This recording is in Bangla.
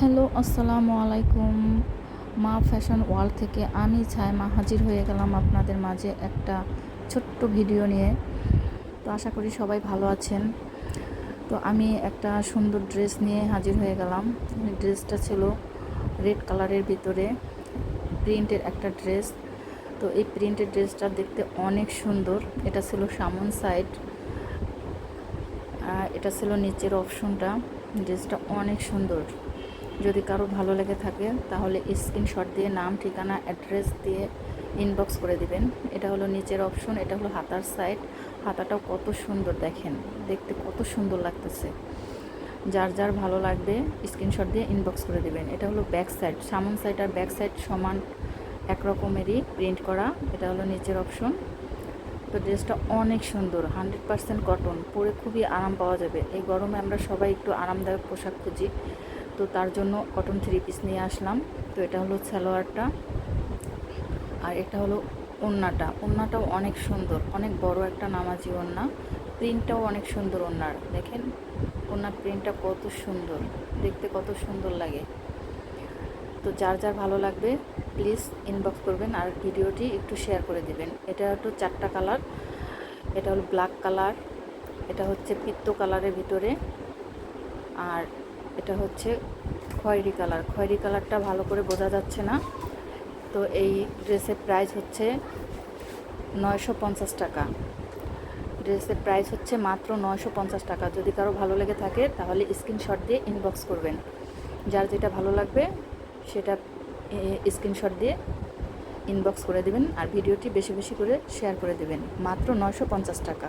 হ্যালো, আসসালামু আলাইকুম। মা ফ্যাশন ওয়ার্ল্ড থেকে আমি ছায়মা হাজির হয়ে গেলাম আপনাদের মাঝে একটা ছোট্ট ভিডিও নিয়ে। তো আশা করি সবাই ভালো আছেন। তো আমি একটা সুন্দর ড্রেস নিয়ে হাজির হয়ে গেলাম। ড্রেসটা ছিল রেড কালারের ভিতরে প্রিন্টের একটা ড্রেস। তো এই প্রিন্টের ড্রেসটা দেখতে অনেক সুন্দর। এটা ছিল সামন সাইড, এটা ছিল নিচের অপশনটা। ড্রেসটা অনেক সুন্দর। যদি কারো ভালো লেগে থাকে তাহলে স্ক্রিনশট দিয়ে নাম, ঠিকানা, অ্যাড্রেস দিয়ে ইনবক্স করে দিবেন। এটা হলো নিচের অপশন, এটা হলো হাতার সাইড। হাতাটাও কত সুন্দর, দেখেন দেখতে কত সুন্দর লাগতেছে। যার যার ভালো লাগবে স্ক্রিনশট দিয়ে ইনবক্স করে দিবেন। এটা হলো ব্যাক সাইড, সামন সাইড আর ব্যাক সাইড সমান এক রকমেরই প্রিন্ট করা। এটা হলো নিচের অপশন। তো ড্রেসটা অনেক সুন্দর, 100% কটন, পরে খুবই আরাম পাওয়া যাবে। এই গরমে আমরা সবাই একটু আরামদায়ক পোশাক খুঁজি, তো তার জন্য কটন 3 পিস নিয়ে আসলাম। তো এটা হলো সালোয়ারটা, আর এটা হলো ওড়নাটাও অনেক সুন্দর, অনেক বড় একটা নামাজি ওড়না। প্রিন্টটাও অনেক সুন্দর ওড়নার, দেখেন ওড়নার প্রিন্টটা কত সুন্দর, দেখতে কত সুন্দর লাগে। তো যার যার ভালো লাগবে প্লিজ ইনবক্স করবেন আর ভিডিওটি একটু শেয়ার করে দিবেন। এটা একটু 4টা কালার, এটা হলো ব্ল্যাক কালার, এটা হচ্ছে পিত্ত কালারের ভিতরে, আর এটা হচ্ছে খয়েরি কালার। খয়েরি কালারটা ভালো করে বোঝা যাচ্ছে না। তো এই ড্রেসের প্রাইস হচ্ছে 950 টাকা। ড্রেসের প্রাইস হচ্ছে মাত্র 950 টাকা। যদি কারো ভালো লেগে থাকে তাহলে স্ক্রিনশট দিয়ে ইনবক্স করবেন। যার যেটা ভালো লাগবে সেটা স্ক্রিনশট দিয়ে ইনবক্স করে দেবেন আর ভিডিওটি বেশি বেশি করে শেয়ার করে দেবেন। মাত্র 950 টাকা।